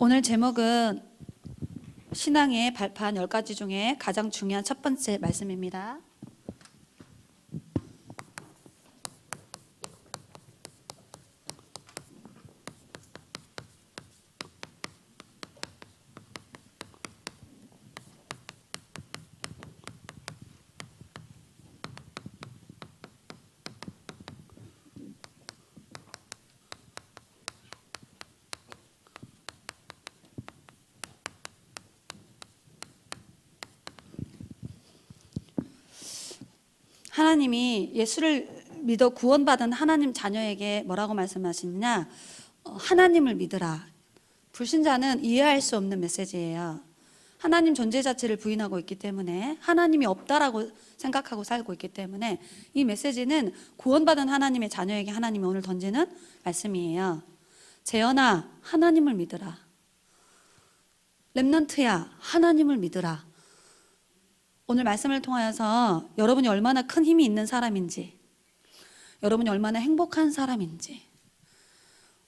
오늘 제목은 신앙의 발판 10가지 중에 가장 중요한 첫 번째 말씀입니다. 하나님이 예수를 믿어 구원받은 하나님 자녀에게 뭐라고 말씀하시느냐? 하나님을 믿으라. 불신자는 이해할 수 없는 메시지예요. 하나님 존재 자체를 부인하고 있기 때문에, 하나님이 없다라고 생각하고 살고 있기 때문에 이 메시지는 구원받은 하나님의 자녀에게 하나님이 오늘 던지는 말씀이에요. 재현아, 하나님을 믿으라. 렘넌트야, 하나님을 믿으라. 오늘 말씀을 통하여서 여러분이 얼마나 큰 힘이 있는 사람인지, 여러분이 얼마나 행복한 사람인지,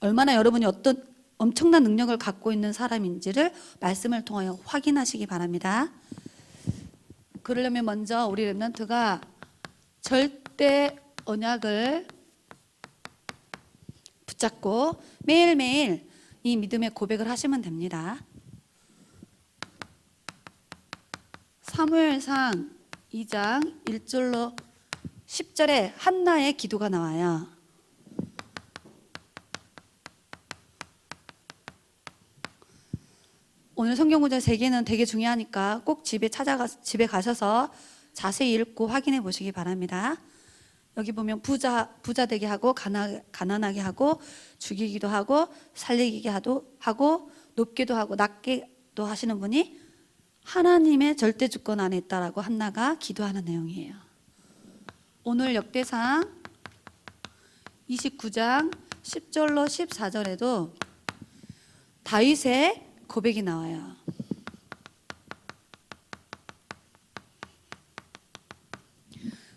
얼마나 여러분이 어떤 엄청난 능력을 갖고 있는 사람인지를 말씀을 통하여 확인하시기 바랍니다. 그러려면 먼저 우리 렘넌트가 절대 언약을 붙잡고 매일매일 이 믿음의 고백을 하시면 됩니다. 사무엘상 2장 1절로 10절에 한나의 기도가 나와요. 오늘 성경 구절 3개는 되게 중요하니까 꼭 집에 가셔서 자세히 읽고 확인해 보시기 바랍니다. 여기 보면 부자 되게 하고 가난하게 하고 죽이기도 하고 살리게 하고 높게도 하고 낮게도 하시는 분이 하나님의 절대 주권 안에 있다라고 한나가 기도하는 내용이에요. 오늘 역대상 29장 10절로 14절에도 다윗의 고백이 나와요.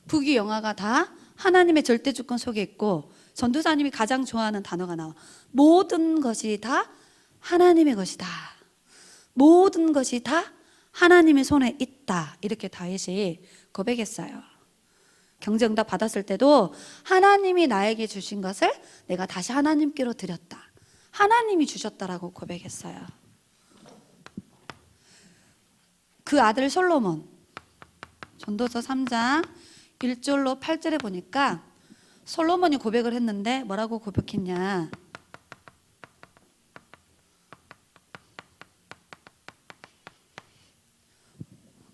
북위 영화가 다 하나님의 절대 주권 속에 있고, 전도사님이 가장 좋아하는 단어가 나와. 모든 것이 다 하나님의 것이다. 모든 것이 다 하나님의 손에 있다. 이렇게 다윗이 고백했어요. 경제응답 받았을 때도 하나님이 나에게 주신 것을 내가 다시 하나님께로 드렸다. 하나님이 주셨다라고 고백했어요. 그 아들 솔로몬, 전도서 3장 1절로 8절에 보니까 솔로몬이 고백을 했는데 뭐라고 고백했냐?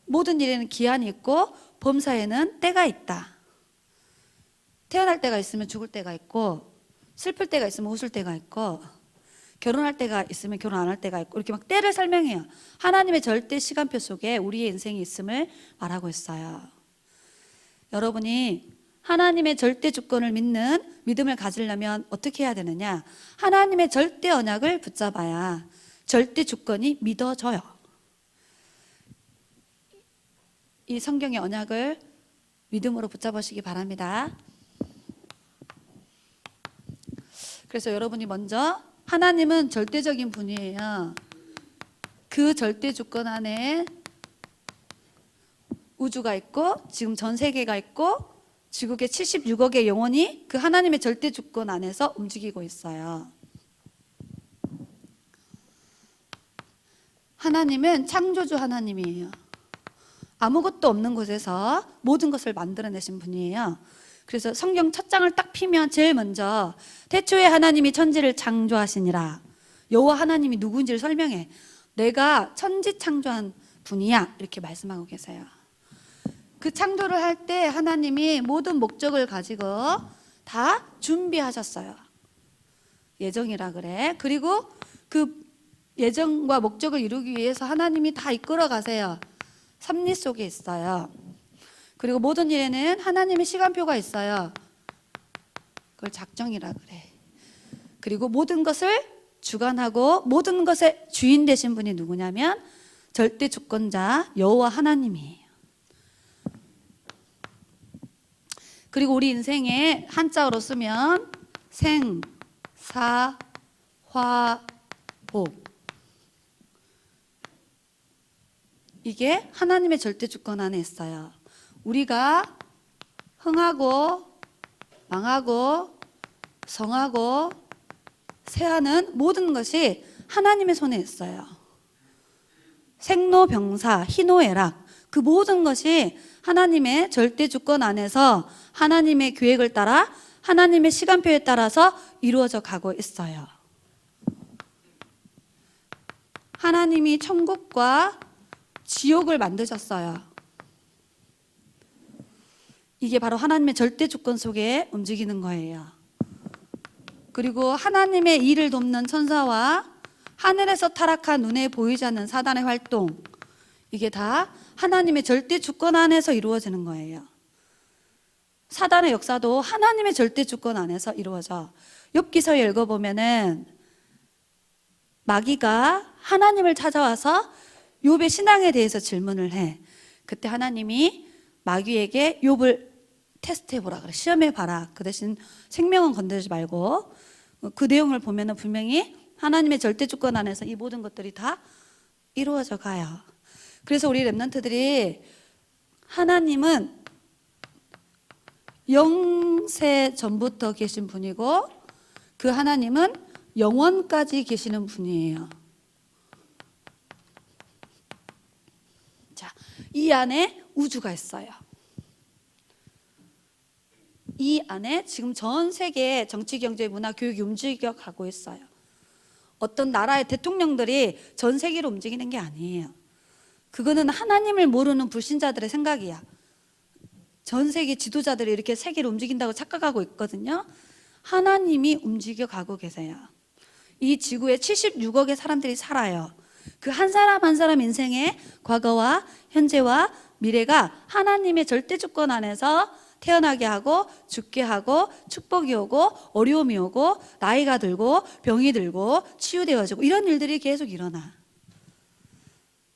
모든 일에는 기한이 있고 범사에는 때가 있다. 태어날 때가 있으면 죽을 때가 있고, 슬플 때가 있으면 웃을 때가 있고, 결혼할 때가 있으면 결혼 안 할 때가 있고, 이렇게 막 때를 설명해요. 하나님의 절대 시간표 속에 우리의 인생이 있음을 말하고 있어요. 여러분이 하나님의 절대 주권을 믿는 믿음을 가지려면 어떻게 해야 되느냐? 하나님의 절대 언약을 붙잡아야 절대 주권이 믿어져요. 이 성경의 언약을 믿음으로 붙잡으시기 바랍니다. 그래서 여러분이 먼저, 하나님은 절대적인 분이에요. 그 절대 주권 안에 우주가 있고, 지금 전 세계가 있고, 지구의 76억의 영혼이 그 하나님의 절대 주권 안에서 움직이고 있어요. 하나님은 창조주 하나님이에요. 아무것도 없는 곳에서 모든 것을 만들어내신 분이에요. 그래서 성경 첫 장을 딱 피면 제일 먼저 태초에 하나님이 천지를 창조하시니라. 여호와 하나님이 누구인지를 설명해. 내가 천지 창조한 분이야, 이렇게 말씀하고 계세요. 그 창조를 할 때 하나님이 모든 목적을 가지고 다 준비하셨어요. 예정이라 그래. 그리고 그 예정과 목적을 이루기 위해서 하나님이 다 이끌어 가세요. 섭리 속에 있어요. 그리고 모든 일에는 하나님의 시간표가 있어요. 그걸 작정이라 그래. 그리고 모든 것을 주관하고 모든 것의 주인 되신 분이 누구냐면 절대 주권자 여호와 하나님이에요. 그리고 우리 인생에 한자어로 쓰면 생, 사, 화, 복. 이게 하나님의 절대 주권 안에 있어요. 우리가 흥하고 망하고 성하고 쇠하는 모든 것이 하나님의 손에 있어요. 생로병사, 희노애락, 그 모든 것이 하나님의 절대 주권 안에서 하나님의 계획을 따라 하나님의 시간표에 따라서 이루어져 가고 있어요. 하나님이 천국과 지옥을 만드셨어요. 이게 바로 하나님의 절대 주권 속에 움직이는 거예요. 그리고 하나님의 일을 돕는 천사와 하늘에서 타락한 눈에 보이지 않는 사단의 활동, 이게 다 하나님의 절대 주권 안에서 이루어지는 거예요. 사단의 역사도 하나님의 절대 주권 안에서 이루어져. 욥기서 읽어보면은 마귀가 하나님을 찾아와서 욥의 신앙에 대해서 질문을 해. 그때 하나님이 마귀에게 욥을 테스트해보라 그래. 시험해봐라. 그 대신 생명은 건드리지 말고. 그 내용을 보면은 분명히 하나님의 절대 주권 안에서 이 모든 것들이 다 이루어져 가요. 그래서 우리 렘넌트들이 하나님은 영세 전부터 계신 분이고 그 하나님은 영원까지 계시는 분이에요. 자, 이 안에 우주가 있어요. 이 안에 지금 전 세계 정치, 경제, 문화, 교육이 움직여 가고 있어요. 어떤 나라의 대통령들이 전 세계로 움직이는 게 아니에요. 그거는 하나님을 모르는 불신자들의 생각이야. 전 세계 지도자들이 이렇게 세계를 움직인다고 착각하고 있거든요. 하나님이 움직여 가고 계세요. 이 지구에 76억의 사람들이 살아요. 그 한 사람 한 사람 인생의 과거와 현재와 미래가 하나님의 절대 주권 안에서 태어나게 하고 죽게 하고 축복이 오고 어려움이 오고 나이가 들고 병이 들고 치유되어지고 이런 일들이 계속 일어나.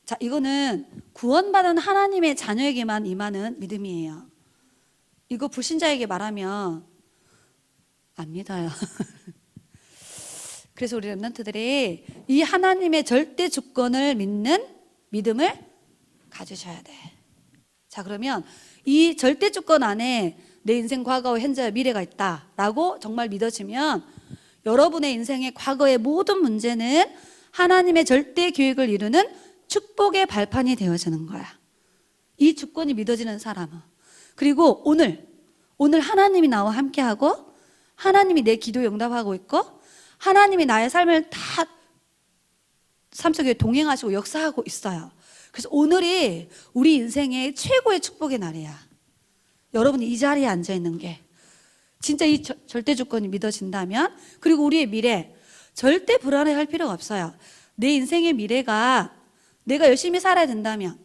자, 이거는 구원받은 하나님의 자녀에게만 임하는 믿음이에요. 이거 불신자에게 말하면 안 믿어요. 그래서 우리 렘넌트들이 이 하나님의 절대 주권을 믿는 믿음을 가지셔야 돼. 자, 그러면 이 절대 주권 안에 내 인생 과거와 현재와 미래가 있다라고 정말 믿어지면 여러분의 인생의 과거의 모든 문제는 하나님의 절대 계획을 이루는 축복의 발판이 되어지는 거야. 이 주권이 믿어지는 사람은. 그리고 오늘 하나님이 나와 함께하고 하나님이 내 기도에 응답하고 있고 하나님이 나의 삶을 다 삶 속에 동행하시고 역사하고 있어요. 그래서 오늘이 우리 인생의 최고의 축복의 날이야. 여러분이 이 자리에 앉아 있는 게 진짜 이 절대 주권이 믿어진다면, 그리고 우리의 미래 절대 불안해할 필요가 없어요. 내 인생의 미래가 내가 열심히 살아야 된다면,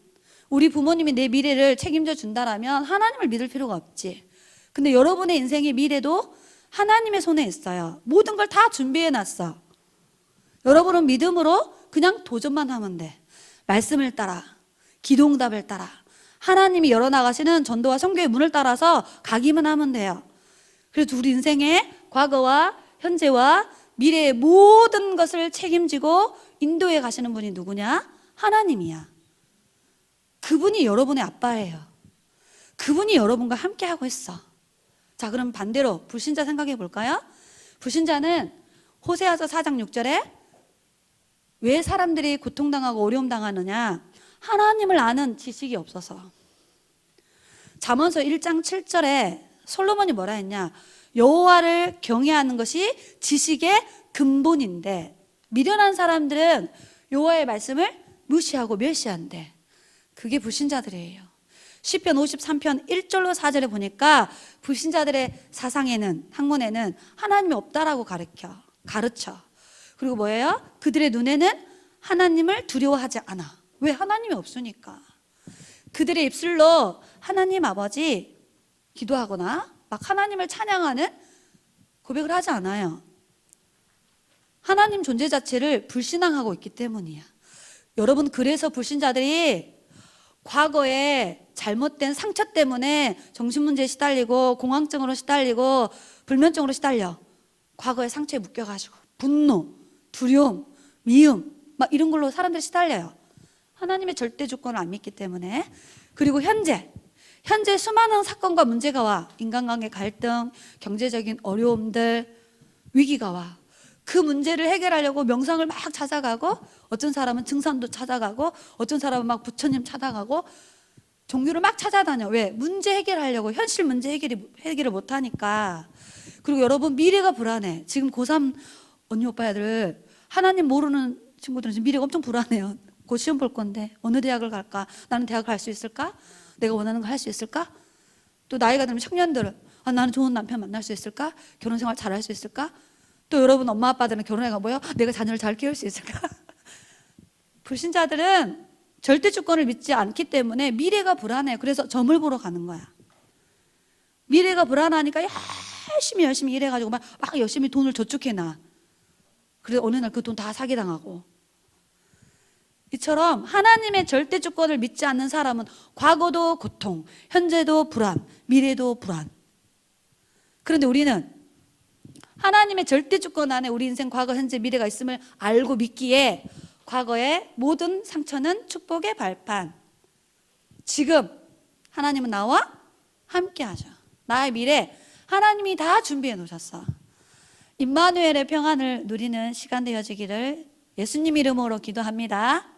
우리 부모님이 내 미래를 책임져 준다라면 하나님을 믿을 필요가 없지. 근데 여러분의 인생의 미래도 하나님의 손에 있어요. 모든 걸 다 준비해 놨어. 여러분은 믿음으로 그냥 도전만 하면 돼. 말씀을 따라, 기도응답을 따라, 하나님이 열어나가시는 전도와 선교의 문을 따라서 가기만 하면 돼요. 그래서 우리 인생의 과거와 현재와 미래의 모든 것을 책임지고 인도해 가시는 분이 누구냐? 하나님이야. 그분이 여러분의 아빠예요. 그분이 여러분과 함께 하고 있어. 자, 그럼 반대로 불신자 생각해 볼까요? 불신자는 호세아서 4장 6절에 왜 사람들이 고통당하고 어려움 당하느냐? 하나님을 아는 지식이 없어서. 잠언서 1장 7절에 솔로몬이 뭐라 했냐? 여호와를 경외하는 것이 지식의 근본인데 미련한 사람들은 여호와의 말씀을 무시하고 멸시한대. 그게 불신자들이에요. 시편 53편 1절로 4절에 보니까 불신자들의 사상에는, 학문에는 하나님이 없다라고 가르쳐. 그리고 뭐예요? 그들의 눈에는 하나님을 두려워하지 않아. 왜? 하나님이 없으니까. 그들의 입술로 하나님 아버지 기도하거나 막 하나님을 찬양하는 고백을 하지 않아요. 하나님 존재 자체를 불신앙하고 있기 때문이야. 여러분, 그래서 불신자들이 과거에 잘못된 상처 때문에 정신문제에 시달리고 공황증으로 시달리고 불면증으로 시달려. 과거의 상처에 묶여가지고 분노, 두려움, 미움 막 이런 걸로 사람들이 시달려요. 하나님의 절대 주권을 안 믿기 때문에. 그리고 현재 수많은 사건과 문제가 와. 인간관계 갈등, 경제적인 어려움들, 위기가 와. 그 문제를 해결하려고 명상을 막 찾아가고, 어떤 사람은 증산도 찾아가고, 어떤 사람은 막 부처님 찾아가고, 종류를 막 찾아다녀. 왜? 문제 해결하려고. 현실 문제 해결을 못하니까. 그리고 여러분, 미래가 불안해. 지금 고3 언니 오빠들, 하나님 모르는 친구들은 지금 미래가 엄청 불안해요. 곧 시험 볼 건데 어느 대학을 갈까? 나는 대학 갈 수 있을까? 내가 원하는 거 할 수 있을까? 또 나이가 들면 청년들은 나는 좋은 남편 만날 수 있을까? 결혼 생활 잘 할 수 있을까? 또 여러분 엄마 아빠들은 결혼해가 뭐요? 내가 자녀를 잘 키울 수 있을까? 불신자들은 절대 주권을 믿지 않기 때문에 미래가 불안해. 그래서 점을 보러 가는 거야. 미래가 불안하니까 열심히 일해가지고 막 열심히 돈을 저축해놔. 그래서 어느 날 그 돈 다 사기당하고. 이처럼 하나님의 절대 주권을 믿지 않는 사람은 과거도 고통, 현재도 불안, 미래도 불안. 그런데 우리는 하나님의 절대 주권 안에 우리 인생 과거, 현재, 미래가 있음을 알고 믿기에 과거의 모든 상처는 축복의 발판. 지금 하나님은 나와 함께 하죠. 나의 미래 하나님이 다 준비해 놓으셨어. 임마누엘의 평안을 누리는 시간 되어지기를 예수님 이름으로 기도합니다.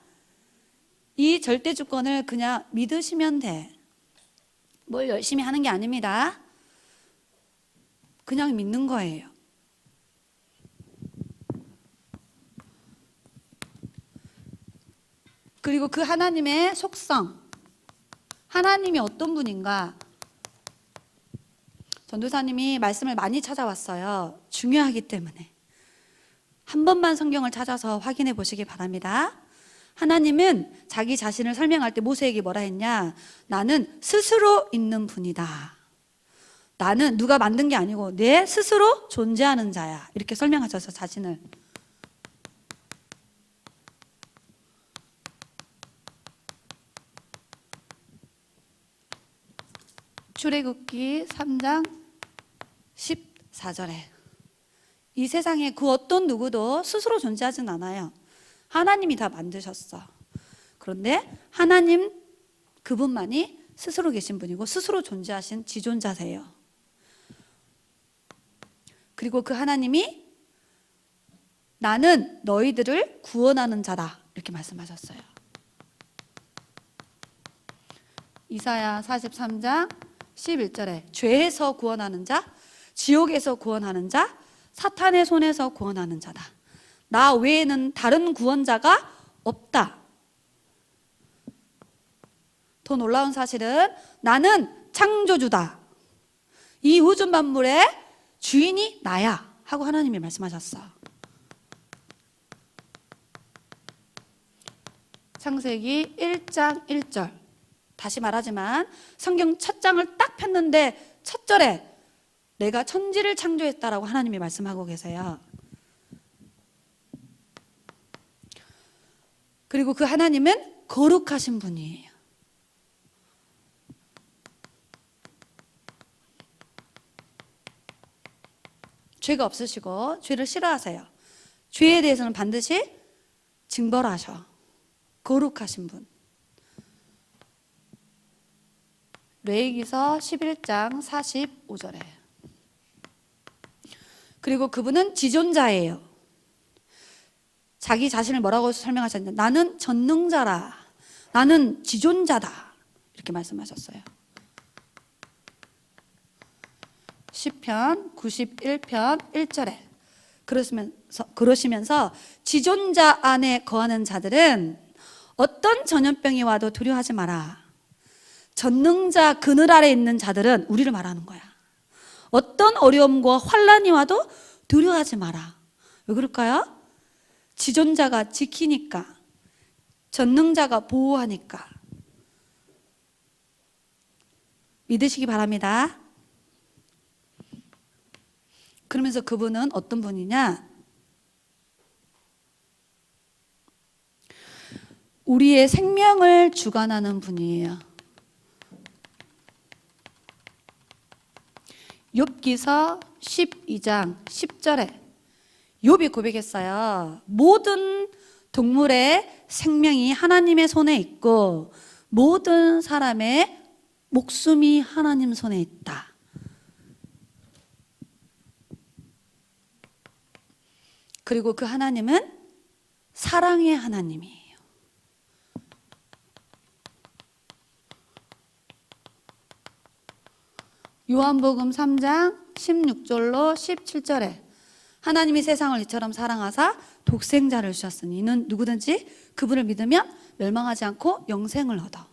이 절대 주권을 그냥 믿으시면 돼. 뭘 열심히 하는 게 아닙니다. 그냥 믿는 거예요. 그리고 그 하나님의 속성, 하나님이 어떤 분인가? 전도사님이 말씀을 많이 찾아왔어요. 중요하기 때문에. 한 번만 성경을 찾아서 확인해 보시기 바랍니다. 하나님은 자기 자신을 설명할 때 모세에게 뭐라 했냐? 나는 스스로 있는 분이다. 나는 누가 만든 게 아니고 내 스스로 존재하는 자야. 이렇게 설명하셔서 자신을. 출애굽기 3장 14절에 이 세상에 그 어떤 누구도 스스로 존재하진 않아요. 하나님이 다 만드셨어. 그런데 하나님 그분만이 스스로 계신 분이고 스스로 존재하신 지존자세요. 그리고 그 하나님이 나는 너희들을 구원하는 자다 이렇게 말씀하셨어요. 이사야 43장 11절에 죄에서 구원하는 자, 지옥에서 구원하는 자, 사탄의 손에서 구원하는 자다. 나 외에는 다른 구원자가 없다. 더 놀라운 사실은 나는 창조주다. 이 우주 만물의 주인이 나야 하고 하나님이 말씀하셨어. 창세기 1장 1절. 다시 말하지만 성경 첫 장을 딱 폈는데 첫 절에 내가 천지를 창조했다라고 하나님이 말씀하고 계세요. 그리고 그 하나님은 거룩하신 분이에요. 죄가 없으시고 죄를 싫어하세요. 죄에 대해서는 반드시 징벌하셔. 거룩하신 분. 레위기서 11장 45절에 그리고 그분은 지존자예요. 자기 자신을 뭐라고 설명하셨는데 나는 전능자라. 나는 지존자다. 이렇게 말씀하셨어요. 시편 91편 1절에 그러시면서 지존자 안에 거하는 자들은 어떤 전염병이 와도 두려워하지 마라. 전능자 그늘 아래 있는 자들은 우리를 말하는 거야. 어떤 어려움과 환난이 와도 두려워하지 마라. 왜 그럴까요? 지존자가 지키니까, 전능자가 보호하니까. 믿으시기 바랍니다. 그러면서 그분은 어떤 분이냐? 우리의 생명을 주관하는 분이에요. 욥기서 12장 10절에 욥이 고백했어요. 모든 동물의 생명이 하나님의 손에 있고 모든 사람의 목숨이 하나님 손에 있다. 그리고 그 하나님은 사랑의 하나님이에요. 요한복음 3장 16절로 17절에 하나님이 세상을 이처럼 사랑하사 독생자를 주셨으니 이는 누구든지 그분을 믿으면 멸망하지 않고 영생을 얻어.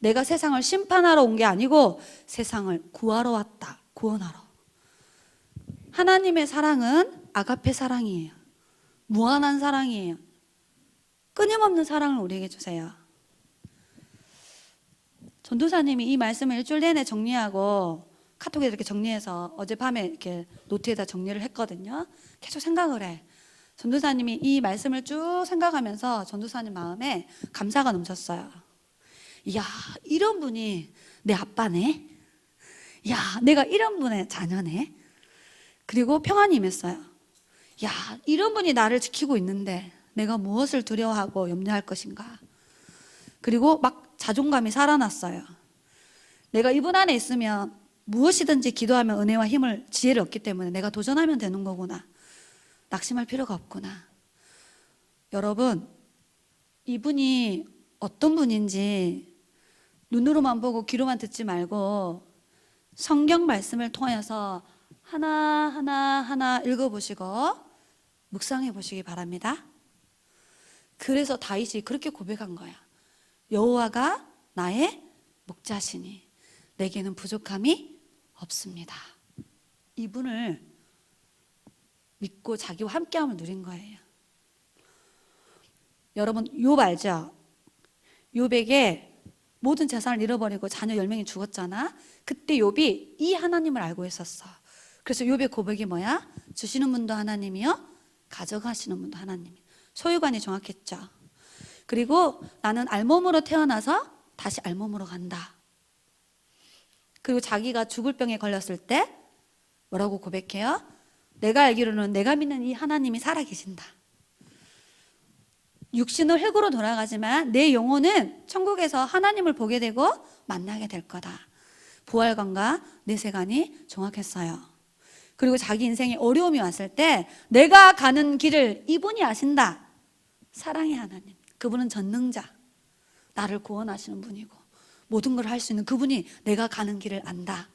내가 세상을 심판하러 온 게 아니고 세상을 구하러 왔다. 구원하러. 하나님의 사랑은 아가페 사랑이에요. 무한한 사랑이에요. 끊임없는 사랑을 우리에게 주세요. 전도사님이 이 말씀을 일주일 내내 정리하고 카톡에 이렇게 정리해서 어젯밤에 이렇게 노트에다 정리를 했거든요. 계속 생각을 해. 전도사님이 이 말씀을 쭉 생각하면서 전도사님 마음에 감사가 넘쳤어요. 이야, 이런 분이 내 아빠네. 야, 내가 이런 분의 자녀네. 그리고 평안이 임했어요. 야, 이런 분이 나를 지키고 있는데 내가 무엇을 두려워하고 염려할 것인가. 그리고 막 자존감이 살아났어요. 내가 이분 안에 있으면 무엇이든지 기도하면 은혜와 힘을, 지혜를 얻기 때문에 내가 도전하면 되는 거구나. 낙심할 필요가 없구나. 여러분, 이분이 어떤 분인지 눈으로만 보고 귀로만 듣지 말고 성경 말씀을 통해서 하나하나 읽어보시고 묵상해 보시기 바랍니다. 그래서 다윗이 그렇게 고백한 거야. 여호와가 나의 목자시니 내게는 부족함이 없습니다. 이분을 믿고 자기와 함께함을 누린 거예요. 여러분, 욥 알죠? 욥에게 모든 재산을 잃어버리고 자녀 10명이 죽었잖아. 그때 욥이 이 하나님을 알고 있었어. 그래서 욥의 고백이 뭐야? 주시는 분도 하나님이요, 가져가시는 분도 하나님. 소유관이 정확했죠. 그리고 나는 알몸으로 태어나서 다시 알몸으로 간다. 그리고 자기가 죽을 병에 걸렸을 때 뭐라고 고백해요? 내가 알기로는 내가 믿는 이 하나님이 살아계신다. 육신은 흙으로 돌아가지만 내 영혼은 천국에서 하나님을 보게 되고 만나게 될 거다. 부활관과 내세관이 정확했어요. 그리고 자기 인생에 어려움이 왔을 때 내가 가는 길을 이분이 아신다. 사랑의 하나님. 그분은 전능자. 나를 구원하시는 분이고 모든 걸 할 수 있는 그분이 내가 가는 길을 안다.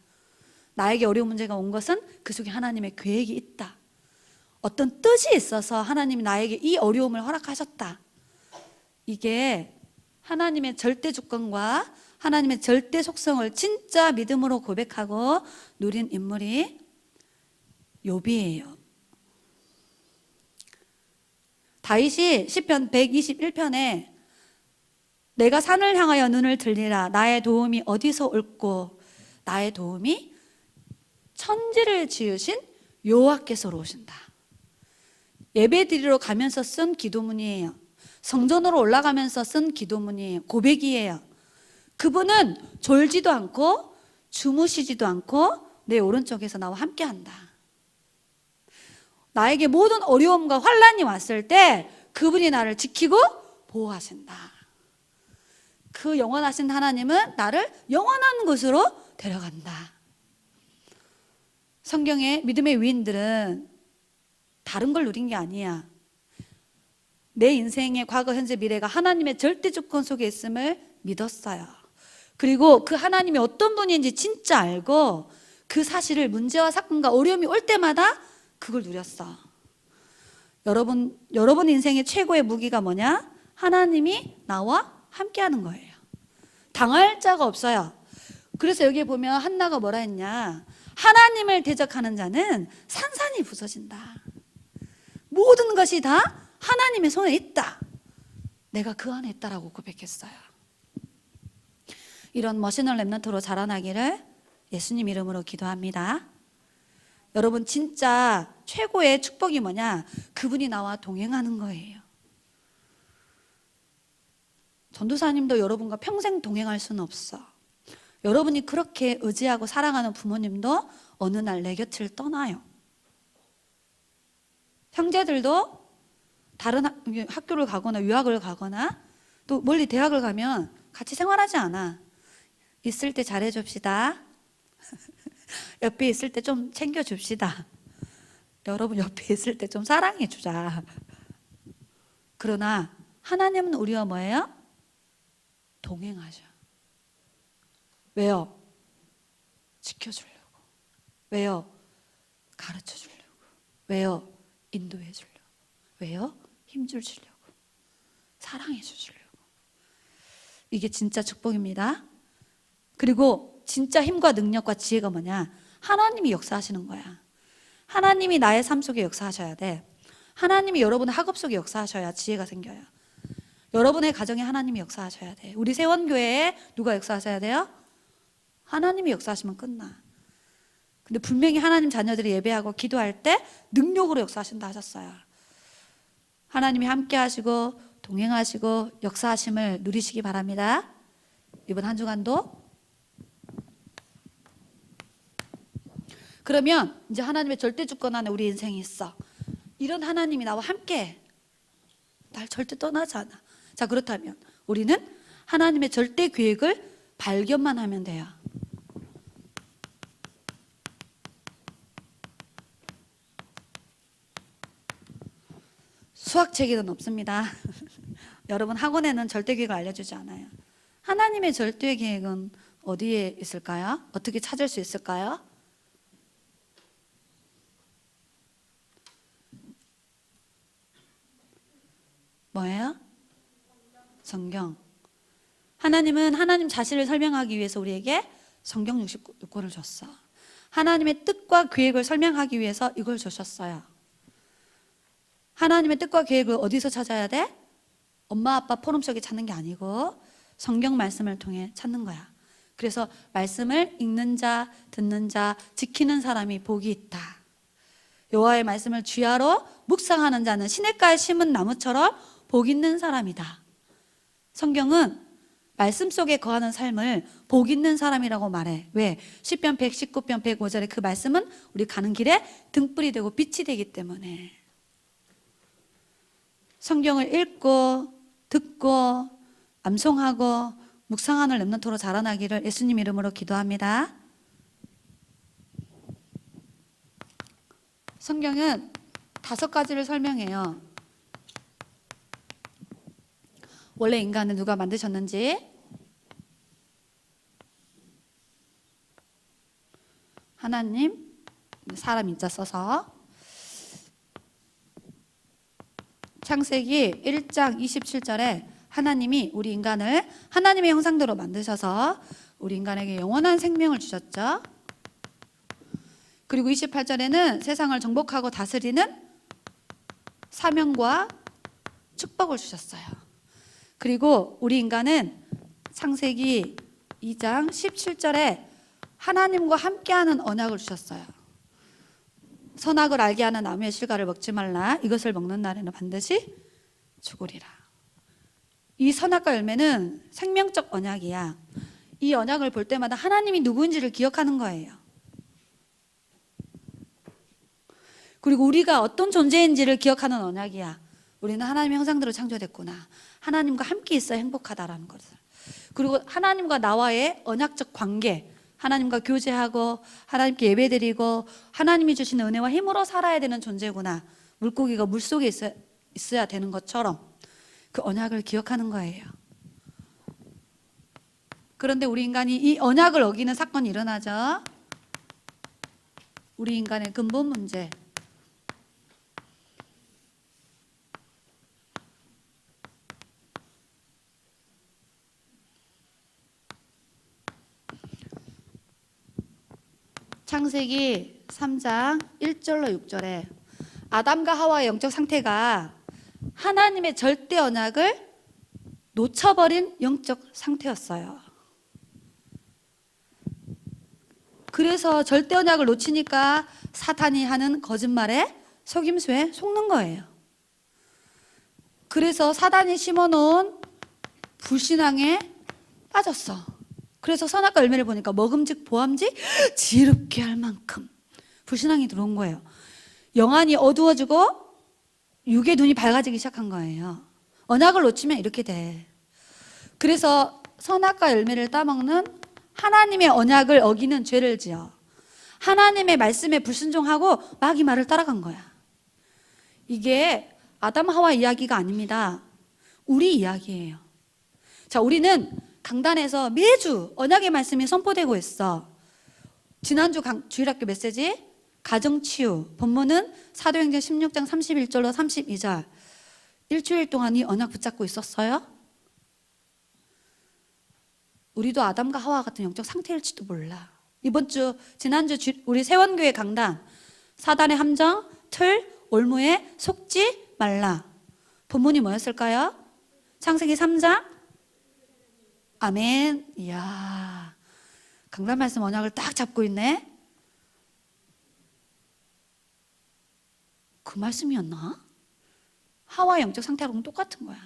나에게 어려운 문제가 온 것은 그 속에 하나님의 계획이 있다. 어떤 뜻이 있어서 하나님이 나에게 이 어려움을 허락하셨다. 이게 하나님의 절대 주권과 하나님의 절대 속성을 진짜 믿음으로 고백하고 누린 인물이 욥이에요. 다윗이 시편 121편에 내가 산을 향하여 눈을 들리라. 나의 도움이 어디서 올꼬? 나의 도움이 천지를 지으신 여호와께서로 오신다. 예배드리러 가면서 쓴 기도문이에요. 성전으로 올라가면서 쓴 기도문이에요. 고백이에요. 그분은 졸지도 않고 주무시지도 않고 내 오른쪽에서 나와 함께한다. 나에게 모든 어려움과 환난이 왔을 때 그분이 나를 지키고 보호하신다. 그 영원하신 하나님은 나를 영원한 곳으로 데려간다. 성경의 믿음의 위인들은 다른 걸 누린 게 아니야. 내 인생의 과거, 현재, 미래가 하나님의 절대 주권 속에 있음을 믿었어요. 그리고 그 하나님이 어떤 분인지 진짜 알고 그 사실을 문제와 사건과 어려움이 올 때마다 그걸 누렸어. 여러분 인생의 최고의 무기가 뭐냐? 하나님이 나와 함께하는 거예요. 당할 자가 없어요. 그래서 여기에 보면 한나가 뭐라 했냐? 하나님을 대적하는 자는 산산이 부서진다. 모든 것이 다 하나님의 손에 있다. 내가 그 안에 있다라고 고백했어요. 이런 머시널 랩넌트로 자라나기를 예수님 이름으로 기도합니다. 여러분, 진짜 최고의 축복이 뭐냐? 그분이 나와 동행하는 거예요. 전도사님도 여러분과 평생 동행할 수는 없어. 여러분이 그렇게 의지하고 사랑하는 부모님도 어느 날 내 곁을 떠나요. 형제들도 다른 학교를 가거나 유학을 가거나 또 멀리 대학을 가면 같이 생활하지 않아. 있을 때 잘해줍시다. 옆에 있을 때 좀 챙겨줍시다. 여러분 옆에 있을 때 좀 사랑해주자. 그러나 하나님은 우리와 뭐예요? 동행하셔. 왜요? 지켜주려고. 왜요? 가르쳐주려고. 왜요? 인도해주려고. 왜요? 힘주시려고. 사랑해주시려고. 이게 진짜 축복입니다. 그리고 진짜 힘과 능력과 지혜가 뭐냐? 하나님이 역사하시는 거야. 하나님이 나의 삶 속에 역사하셔야 돼. 하나님이 여러분의 학업 속에 역사하셔야 지혜가 생겨요. 여러분의 가정에 하나님이 역사하셔야 돼. 우리 세원교회에 누가 역사하셔야 돼요? 하나님이 역사하시면 끝나. 근데 분명히 하나님 자녀들이 예배하고 기도할 때 능력으로 역사하신다 하셨어요. 하나님이 함께 하시고 동행하시고 역사하심을 누리시기 바랍니다. 이번 한 주간도. 그러면 이제 하나님의 절대 주권 안에 우리 인생이 있어. 이런 하나님이 나와 함께 날 절대 떠나지 않아. 자, 그렇다면 우리는 하나님의 절대 계획을 발견만 하면 돼요. 수학책에는 없습니다. 여러분 학원에는 절대 계획을 알려주지 않아요. 하나님의 절대 계획은 어디에 있을까요? 어떻게 찾을 수 있을까요? 뭐예요? 성경. 하나님은 하나님 자신을 설명하기 위해서 우리에게 성경 66권을 줬어. 하나님의 뜻과 계획을 설명하기 위해서 이걸 주셨어요. 하나님의 뜻과 계획을 어디서 찾아야 돼? 엄마 아빠 포럼 속에 찾는 게 아니고 성경 말씀을 통해 찾는 거야. 그래서 말씀을 읽는 자, 듣는 자, 지키는 사람이 복이 있다. 여호와의 말씀을 주야로 묵상하는 자는 시냇가에 심은 나무처럼 복 있는 사람이다. 성경은 말씀 속에 거하는 삶을 복 있는 사람이라고 말해. 왜? 시편 119편 105절에 그 말씀은 우리 가는 길에 등불이 되고 빛이 되기 때문에. 성경을 읽고 듣고 암송하고 묵상하는 렘넌트로 자라나기를 예수님 이름으로 기도합니다. 성경은 5가지를 설명해요. 원래 인간을 누가 만드셨는지, 하나님, 사람 인자 써서 창세기 1장 27절에 하나님이 우리 인간을 하나님의 형상대로 만드셔서 우리 인간에게 영원한 생명을 주셨죠. 그리고 28절에는 세상을 정복하고 다스리는 사명과 축복을 주셨어요. 그리고 우리 인간은 창세기 2장 17절에 하나님과 함께하는 언약을 주셨어요. 선악을 알게 하는 나무의 실과를 먹지 말라. 이것을 먹는 날에는 반드시 죽으리라. 이 선악과 열매는 생명적 언약이야. 이 언약을 볼 때마다 하나님이 누구인지를 기억하는 거예요. 그리고 우리가 어떤 존재인지를 기억하는 언약이야. 우리는 하나님의 형상대로 창조됐구나. 하나님과 함께 있어야 행복하다라는 것을. 그리고 하나님과 나와의 언약적 관계, 하나님과 교제하고 하나님께 예배드리고 하나님이 주시는 은혜와 힘으로 살아야 되는 존재구나. 물고기가 물속에 있어야 되는 것처럼 그 언약을 기억하는 거예요. 그런데 우리 인간이 이 언약을 어기는 사건이 일어나죠. 우리 인간의 근본 문제. 창세기 3장 1절로 6절에 아담과 하와의 영적 상태가 하나님의 절대 언약을 놓쳐버린 영적 상태였어요. 그래서 절대 언약을 놓치니까 사탄이 하는 거짓말에 속임수에 속는 거예요. 그래서 사단이 심어놓은 불신앙에 빠졌어. 그래서 선악과 열매를 보니까 먹음직 보암직 지혜롭게 할 만큼 불신앙이 들어온 거예요. 영안이 어두워지고 육의 눈이 밝아지기 시작한 거예요. 언약을 놓치면 이렇게 돼. 그래서 선악과 열매를 따먹는 하나님의 언약을 어기는 죄를 지어 하나님의 말씀에 불순종하고 막 이 말을 따라간 거야. 이게 아담 하와 이야기가 아닙니다. 우리 이야기예요. 자, 우리는 강단에서 매주 언약의 말씀이 선포되고 있어. 지난주 주일학교 메시지 가정치유 본문은 사도행전 16장 31절로 32절. 일주일 동안 이 언약 붙잡고 있었어요? 우리도 아담과 하와 같은 영적 상태일지도 몰라. 이번 주 지난주 우리 세원교회 강단 사단의 함정, 틀, 올무에 속지 말라. 본문이 뭐였을까요? 창세기 3장? 아멘. 이야, 강단 말씀 언약을 딱 잡고 있네. 그 말씀이었나? 하와의 영적 상태하고는 똑같은 거야.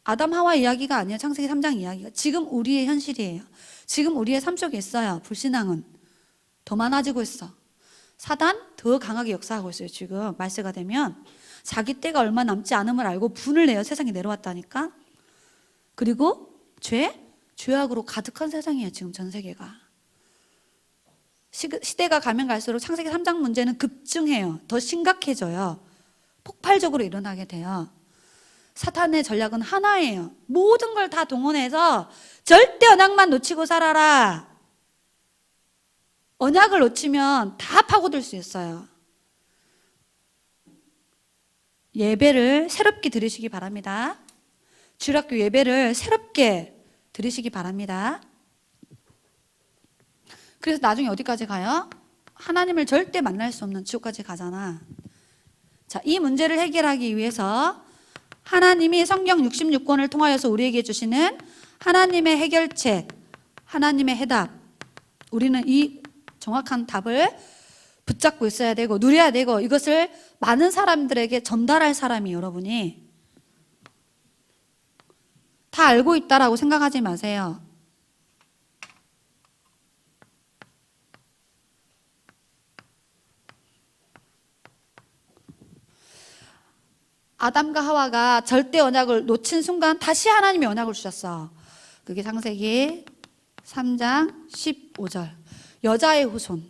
아담 하와 이야기가 아니야. 창세기 3장 이야기가 지금 우리의 현실이에요. 지금 우리의 삶 속에 있어요. 불신앙은 더 많아지고 있어. 사단 더 강하게 역사하고 있어요. 지금 말세가 되면 자기 때가 얼마 남지 않음을 알고 분을 내어 세상에 내려왔다니까. 그리고 죄악으로 가득한 세상이에요. 지금 전 세계가. 시대가 가면 갈수록 창세기 3장 문제는 급증해요. 더 심각해져요. 폭발적으로 일어나게 돼요. 사탄의 전략은 하나예요. 모든 걸 다 동원해서 절대 언약만 놓치고 살아라. 언약을 놓치면 다 파고들 수 있어요. 예배를 새롭게 들으시기 바랍니다. 주일학교 예배를 새롭게 들으시기 바랍니다. 그래서 나중에 어디까지 가요? 하나님을 절대 만날 수 없는 지옥까지 가잖아. 자, 이 문제를 해결하기 위해서 하나님이 성경 66권을 통하여서 우리에게 주시는 하나님의 해결책, 하나님의 해답. 우리는 이 정확한 답을 붙잡고 있어야 되고 누려야 되고 이것을 많은 사람들에게 전달할 사람이 여러분이 다 알고 있다라고 생각하지 마세요. 아담과 하와가 절대 언약을 놓친 순간 다시 하나님이 언약을 주셨어. 그게 창세기 3장 15절. 여자의 후손.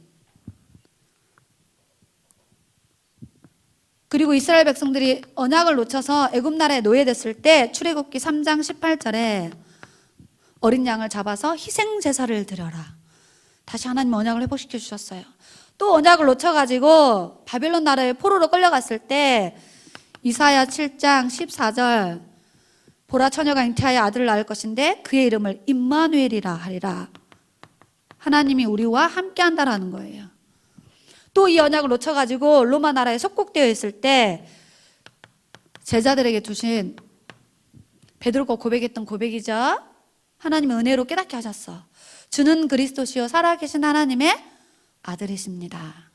그리고 이스라엘 백성들이 언약을 놓쳐서 애굽 나라에 노예됐을 때 출애굽기 3장 18절에 어린 양을 잡아서 희생 제사를 드려라. 다시 하나님 언약을 회복시켜 주셨어요. 또 언약을 놓쳐가지고 바벨론 나라에 포로로 끌려갔을 때 이사야 7장 14절 보라 처녀가 잉태하여 아들을 낳을 것인데 그의 이름을 임마누엘이라 하리라. 하나님이 우리와 함께 한다라는 거예요. 또 이 언약을 놓쳐가지고 로마 나라에 속국되어 있을 때 제자들에게 주신 베드로가 고백했던 고백이죠. 하나님의 은혜로 깨닫게 하셨어. 주는 그리스도시요 살아계신 하나님의 아들이십니다.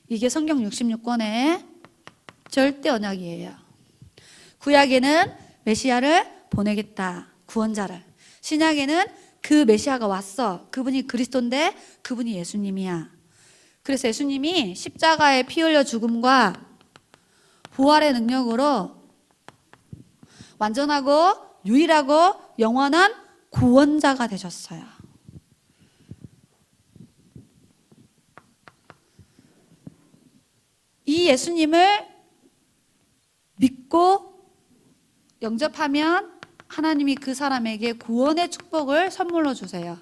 이게 성경 66권의 절대 언약이에요. 구약에는 메시아를 보내겠다. 구원자를. 신약에는 그 메시아가 왔어. 그분이 그리스도인데 그분이 예수님이야. 그래서 예수님이 십자가에 피 흘려 죽음과 부활의 능력으로 완전하고 유일하고 영원한 구원자가 되셨어요. 이 예수님을 믿고 영접하면 하나님이 그 사람에게 구원의 축복을 선물로 주세요.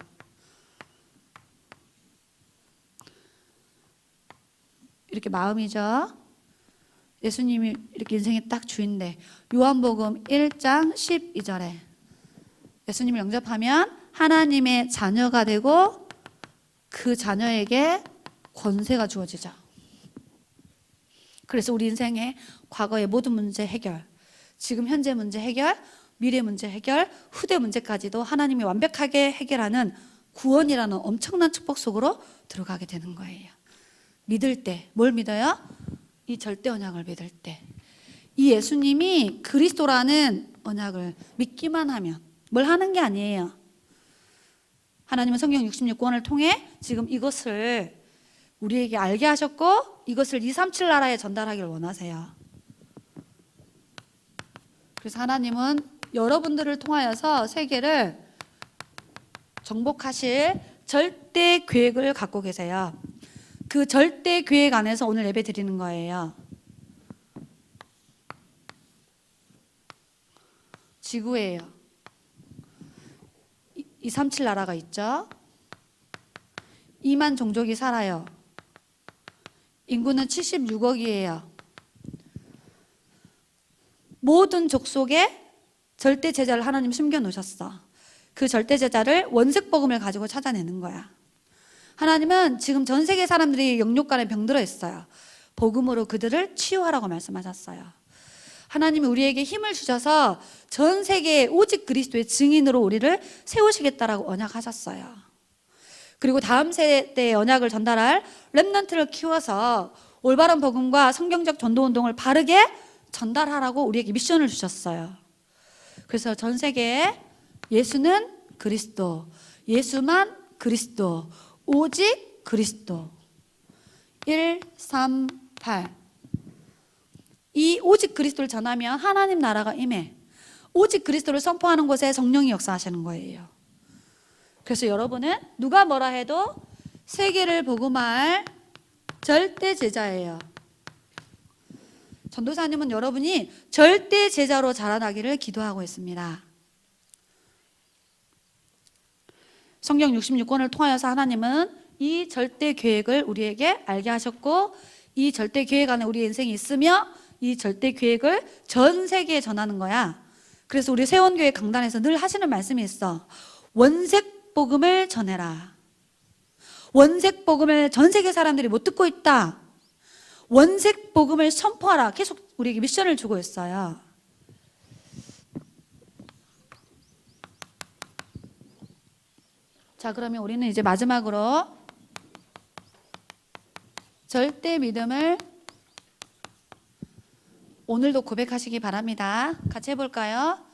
이렇게 마음이죠. 예수님이 이렇게 인생의 딱 주인데 요한복음 1장 12절에 예수님을 영접하면 하나님의 자녀가 되고 그 자녀에게 권세가 주어지죠. 그래서 우리 인생의 과거의 모든 문제 해결, 지금 현재 문제 해결, 미래 문제 해결, 후대 문제까지도 하나님이 완벽하게 해결하는 구원이라는 엄청난 축복 속으로 들어가게 되는 거예요. 믿을 때 뭘 믿어요? 이 절대 언약을 믿을 때. 이 예수님이 그리스도라는 언약을 믿기만 하면 뭘 하는 게 아니에요. 하나님은 성경 66권을 통해 지금 이것을 우리에게 알게 하셨고 이것을 237 나라에 전달하기를 원하세요. 그래서 하나님은 여러분들을 통하여서 세계를 정복하실 절대 계획을 갖고 계세요. 그 절대 계획 안에서 오늘 예배 드리는 거예요. 지구예요. 237 나라가 있죠. 2만 종족이 살아요. 인구는 76억이에요. 모든 족속에 절대 제자를 하나님 숨겨 놓으셨어. 그 절대 제자를 원색 복음을 가지고 찾아내는 거야. 하나님은 지금 전 세계 사람들이 영육간에 병들어 있어요. 복음으로 그들을 치유하라고 말씀하셨어요. 하나님이 우리에게 힘을 주셔서 전 세계에 오직 그리스도의 증인으로 우리를 세우시겠다라고 언약하셨어요. 그리고 다음 세대의 언약을 전달할 렘넌트를 키워서 올바른 복음과 성경적 전도운동을 바르게 전달하라고 우리에게 미션을 주셨어요. 그래서 전 세계에 예수는 그리스도, 예수만 그리스도, 오직 그리스도. 138. 이 오직 그리스도를 전하면 하나님 나라가 임해. 오직 그리스도를 선포하는 곳에 성령이 역사하시는 거예요. 그래서 여러분은 누가 뭐라 해도 세계를 복음할 절대 제자예요. 전도사님은 여러분이 절대 제자로 자라나기를 기도하고 있습니다. 성경 66권을 통하여서 하나님은 이 절대 계획을 우리에게 알게 하셨고, 이 절대 계획 안에 우리의 인생이 있으며 이 절대 계획을 전 세계에 전하는 거야. 그래서 우리 세원교회 강단에서 늘 하시는 말씀이 있어. 원색 복음을 전해라. 원색 복음을 전 세계 사람들이 못 듣고 있다. 원색 복음을 선포하라. 계속 우리에게 미션을 주고 있어요. 자, 그러면 우리는 이제 마지막으로 절대 믿음을 오늘도 고백하시기 바랍니다. 같이 해볼까요?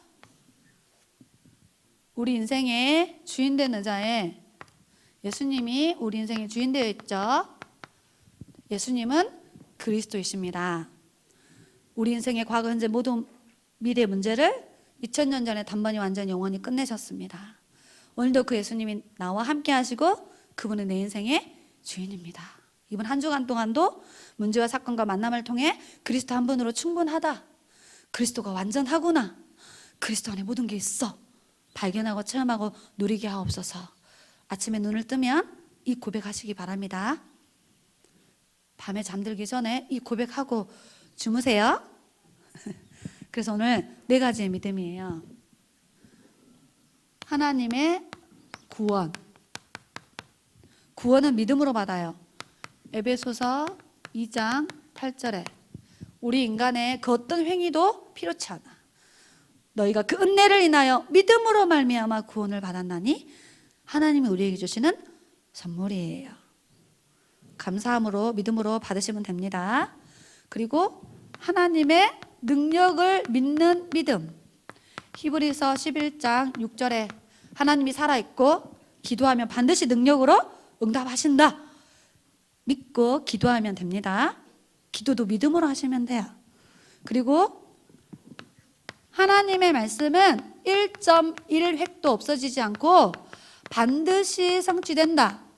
우리 인생의 주인된 의자에 예수님이 우리 인생의 주인 되어 있죠. 예수님은 그리스도이십니다. 우리 인생의 과거, 현재, 모든 미래 문제를 2000년 전에 단번에 완전히 영원히 끝내셨습니다. 오늘도 그 예수님이 나와 함께 하시고 그분은 내 인생의 주인입니다. 이번 한 주간 동안도 문제와 사건과 만남을 통해 그리스도 한 분으로 충분하다. 그리스도가 완전하구나. 그리스도 안에 모든 게 있어. 발견하고 체험하고 누리게 하옵소서. 아침에 눈을 뜨면 이 고백하시기 바랍니다. 밤에 잠들기 전에 이 고백하고 주무세요. 그래서 오늘 4가지의 믿음이에요. 하나님의 구원. 구원은 믿음으로 받아요. 에베소서 2장 8절에 우리 인간의 그 어떤 행위도 필요치 않아. 너희가 그 은혜를 인하여 믿음으로 말미암아 구원을 받았나니 하나님이 우리에게 주시는 선물이에요. 감사함으로 믿음으로 받으시면 됩니다. 그리고 하나님의 능력을 믿는 믿음. 히브리서 11장 6절에 하나님이 살아있고 기도하면 반드시 능력으로 응답하신다. 믿고 기도하면 됩니다. 기도도 믿음으로 하시면 돼요. 그리고 하나님의 말씀은 1.1획도 없어지지 않고 반드시 성취된다.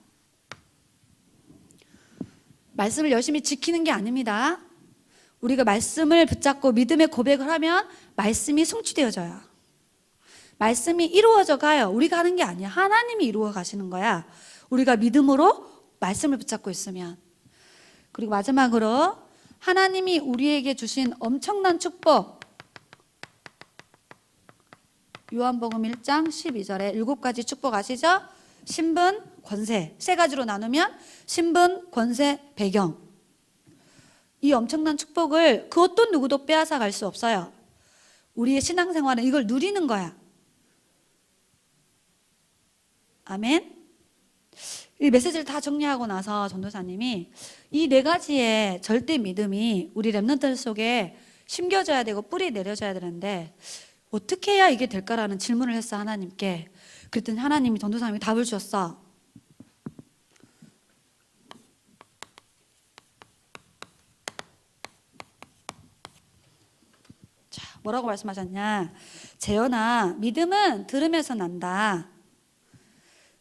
말씀을 열심히 지키는 게 아닙니다. 우리가 말씀을 붙잡고 믿음의 고백을 하면 말씀이 성취되어져요. 말씀이 이루어져 가요. 우리가 하는 게 아니야. 하나님이 이루어 가시는 거야. 우리가 믿음으로 말씀을 붙잡고 있으면. 그리고 마지막으로 하나님이 우리에게 주신 엄청난 축복. 요한복음 1장 12절에 7가지 축복 아시죠? 신분, 권세. 3가지로 나누면 신분, 권세, 배경. 이 엄청난 축복을 그 어떤 누구도 빼앗아 갈 수 없어요. 우리의 신앙생활은 이걸 누리는 거야. 아멘. 이 메시지를 다 정리하고 나서 전도사님이 이 4가지의 절대 믿음이 우리 렘넌트 속에 심겨져야 되고 뿌리 내려져야 되는데 어떻게 해야 이게 될까라는 질문을 했어, 하나님께. 그랬더니 하나님이 전도사님이 답을 주셨어. 자, 뭐라고 말씀하셨냐? 재현아, 믿음은 들으면서 난다.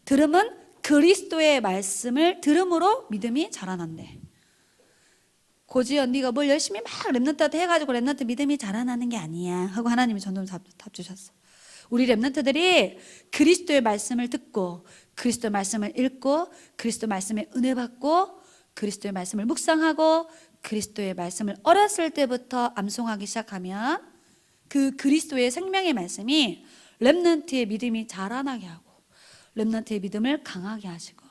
들음은 그리스도의 말씀을 들음으로 믿음이 자라난대. 고지연, 네가 뭘 열심히 막 랩런트한테 해가지고 랩런트 믿음이 자라나는 게 아니야 하고 하나님이 전좀 답 주셨어. 우리 랩런트들이 그리스도의 말씀을 듣고 그리스도의 말씀을 읽고 그리스도 말씀에 은혜 받고 그리스도의 말씀을 묵상하고 그리스도의 말씀을 어렸을 때부터 암송하기 시작하면 그 그리스도의 생명의 말씀이 랩런트의 믿음이 자라나게 하고 렘넌트의 믿음을 강하게 하시고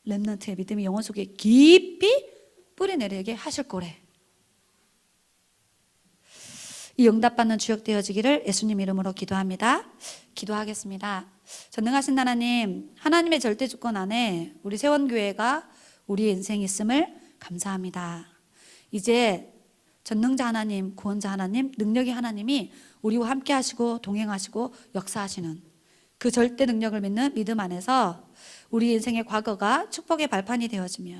렘넌트의 믿음이 영혼 속에 깊이 뿌리내리게 하실 거래. 이 응답받는 주역 되어지기를 예수님 이름으로 기도합니다. 기도하겠습니다. 전능하신 하나님, 하나님의 절대 주권 안에 우리 세원교회가 우리의 인생이 있음을 감사합니다. 이제 전능자 하나님, 구원자 하나님, 능력의 하나님이 우리와 함께 하시고 동행하시고 역사하시는 그 절대 능력을 믿는 믿음 안에서 우리 인생의 과거가 축복의 발판이 되어지며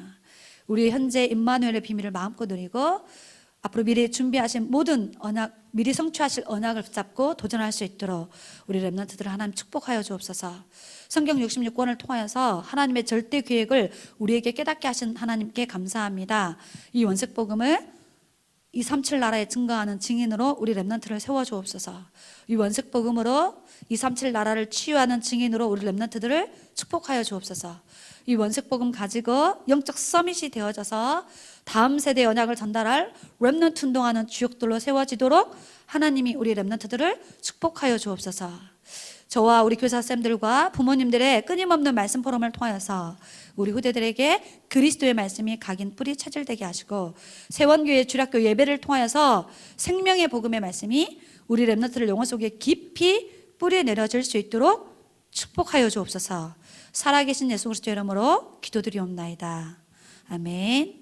우리 현재 임마누엘의 비밀을 마음껏 누리고 앞으로 미래에 준비하신 모든 언약, 미리 성취하실 언약을 붙잡고 도전할 수 있도록 우리 렘넌트들을 하나님 축복하여 주옵소서. 성경 66권을 통하여서 하나님의 절대 계획을 우리에게 깨닫게 하신 하나님께 감사합니다. 이 원색복음을 237 나라에 증거하는 증인으로 우리 렘넌트를 세워주옵소서. 이 원색복음으로 237 나라를 치유하는 증인으로 우리 렘넌트들을 축복하여 주옵소서. 이 원색복음 가지고 영적 서밋이 되어져서 다음 세대 언약을 전달할 렘넌트 운동하는 주역들로 세워지도록 하나님이 우리 렘넌트들을 축복하여 주옵소서. 저와 우리 교사쌤들과 부모님들의 끊임없는 말씀 포럼을 통하여서 우리 후대들에게 그리스도의 말씀이 각인 뿌리 차질되게 하시고 세원교회 주락교 예배를 통하여서 생명의 복음의 말씀이 우리 렘넌트를 영혼 속에 깊이 뿌리 내려질 수 있도록 축복하여 주옵소서. 살아계신 예수 그리스도 이름으로 기도드리옵나이다. 아멘.